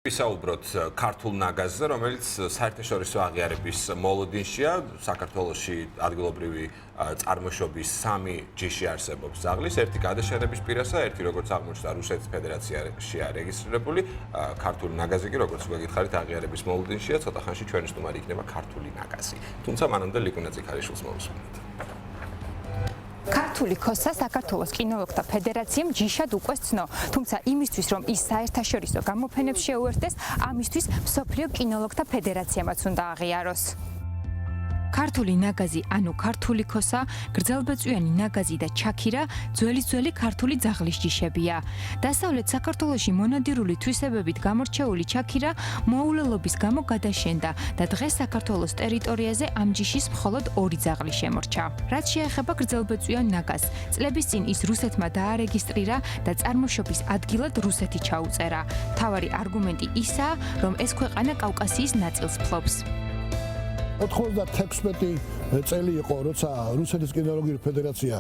ვისაუბროთ ქართულ ნაგაზზე, რომელიც საერთაშორისო აღიარების მოლოდინშია. საქართველოში ადგილობრივი წარმოშობის 3 ჯიში არსებობს ძაღლის, ერთი გადაშენების პირასა, ერთი როგორც აღმოჩნდა რუსეთის ფედერაციაშია რეგისტრირებული. ქართული ნაგაზი კი როგორც გითხარით აღიარების მოლოდინშია, ცოტა ხანში ჩვენი სტუმარი იქნება ქართული ნაგაზი. თუმცა მანამდე ლიკუნა წიქარიშვილს მოვუსმინოთ. ქართული ქოსა საქართველოს კინოლოგთა ფედერაციამ ჯიშად უკვე ცნო, თუმცა იმისთვის რომ ის საერთაშორისო გამოფენებს შეუერთდეს, ამისთვის მსოფლიო კინოლოგთა ფედერაციამაც უნდა აღიაროს. ქართული ნაგაზი, ანუ ქართული ქოსა, გრძელბეწვიანი ნაგაზი და ჩაქირა ძველი ქართული ძაღლის ჯიშებია. დასავლეთ საქართველოში მონადირული თვისებებით გამორჩეული ჩაქირა მოულელობის გამო გადაშენდა და დღეს საქართველოს ტერიტორიაზე ამ ჯიშის მხოლოდ 2 ძაღლი შემორჩა. რაც შეეხება გრძელბეწვიან ნაგაზს, წლების წინ ის რუსეთმა დაარეგისტრირა და წარმოშობის ადგილად რუსეთი ჩაუწერა. მთავარი არგუმენტი ისაა, რომ ეს ქვეყანა კავკასიის ნაწილს ფლობს. 96 წელი იყო, როცა რუსეთის კინოლოგიური ფედერაცია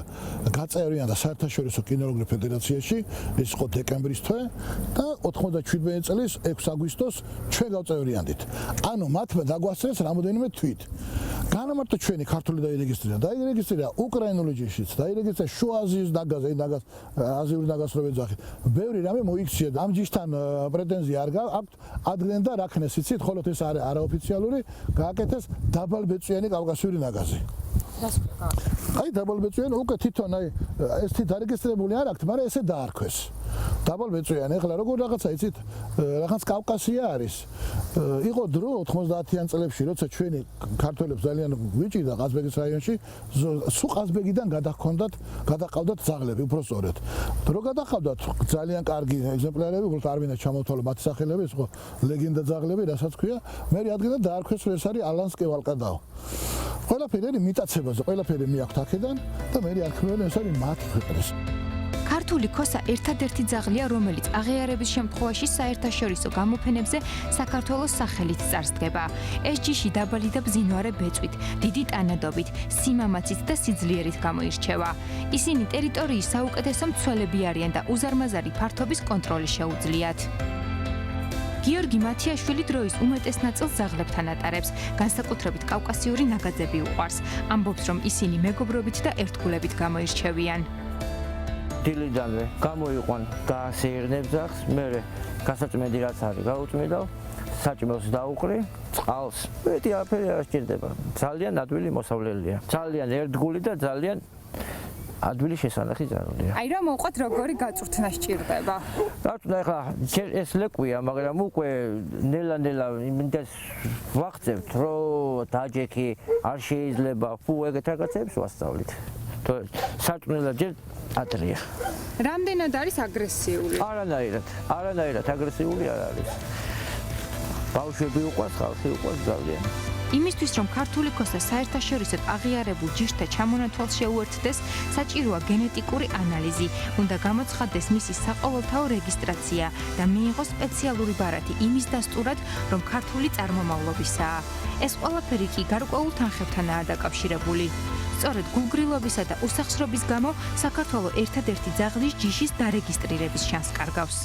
გაწევრიანდა საერთაშორისო კინოლოგიური ფედერაციაში, ეს იყო დეკემბრის თვე და 97 წლის 6 აგვისტოს ჩვენ გავწევრიანდით. ანუ მათმა დაგვასწრეს რამოდენიმე თვით. განამარტო ჩვენი ქართული დაირეგისტრირა უკრაინული ჯიშიც, დაირეგისტრირა შუა აზიის ნაგაზი, აზიური ნაგაზრობი ძაღლი. ბევრი რამე მოიქცია. ამ ჯიშთან პრეტენზია არ გააქვთ, ადგენდა და რაქნეს იცით, ხოლო ეს არაოფიციალური გააკეთეს დაბალბეწვიანი კავკასიური ნაგაზი. აი დაბალბეწვიანი უკვე თვითონ ეს დარეგისტრირებული არ აქვს, მაგრამ ესე დაარქვეს. დაბალბეწვიანი, ეხლა როგორ რაღაცა იცით, რაღაც კავკასია არის. იყო დრო 90-იან წლებში, როცა ჩვენი ქართველებს ძალიან ვიჭირდა ყაზბეგის რაიონში, სულ ყაზბეგიდან გადაყავდათ ძაღლები, უფრო სწორედ. დრო გადაყავდათ ძალიან კარგი ეგზემპლარები, უბრალოდ არ მინდა ჩამოვთვალო მათი სახელები, ეს იყო ლეგენდა ძაღლები, რასაც ქვია. მე ადგენდა დაარქვეს, რომ ეს არის ალანსკი ვალკადაო. ყველაფერი მიტაცებაზე, ყველაფერი მიაქვთ აქედან და მე არქმევენ, ეს არის მათი ქვეყნის. ქართული ქოსა ერთადერთი ძაღლია, რომელიც აღიარების შემთხვევაში საერთაშორისო გამოფენებზე საქართველოს სახელით წარსდგება. ეს ჯიში დაბალი და ბზინვარე ბეწვით, დიდი ტანადობით, სიმამაცით და სიძლიერით გამოირჩევა. ისინი ტერიტორიის საუკეთესო მცველები არიან და უზარმაზარი ფართობის კონტროლი შეუძლიათ. გიორგი მათიაშვილი დროის უმეტეს ნაწილს ძაღლებთან ატარებს, განსაკუთრებით კავკასიური ნაგაზები უყვარს. ამბობს, რომ ისინი მეგობრობით და ერთგულებით გამოირჩევიან. დილიდანვე გამოიყვან გაასეირნებ ძაღლს, მერე გასაწმენდი რაც არის გაუწმიდავ, საჭმელს დაუყრი, წყალს. მეტი არაფერი არ სჭირდება. ძალიან ადვილი მოსავლელია. ძალიან ერთგული და ძალიან ადვილი შესანახი ძაღლია. აი რა მოვყვათ როგორი გაწვრთნა სჭირდება. გაწვრთნა ეხლა ეს ლეკვია, მაგრამ უკვე ნელა-ნელა იმდენს ვახცევთ, რომ დაჯექი არ შეიძლება, ფუ ეგეთ რაღაცებს ვასწავლით. საჭმელა ჯერ ადრეა. რამდენად არის აგრესიული? არანაირად აგრესიული არ არის. ბავშვები უყვარს, ხალხი უყვარს ძალიან. იმისთვის, რომ ქართული ქოსა საერთაშორისოდ აღიარებულ ჯიშთა ჩამონათვალს შეუერთდეს, საჭიროა გენეტიკური ანალიზი, უნდა გამოცხადდეს მისი საყოველთაო რეგისტრაცია და მიიღოს სპეციალური ბარათი იმის დასტურად, რომ ქართული წარმომავლობისაა. ეს ყველაფერი კი გარკვეულ თანხებთანაა დაკავშირებული. სწორედ გულგრილობისა და უსახსრობის გამო საქართველო ერთადერთი ძაღლის ჯიშის დარეგისტრირების შანსს კარგავს.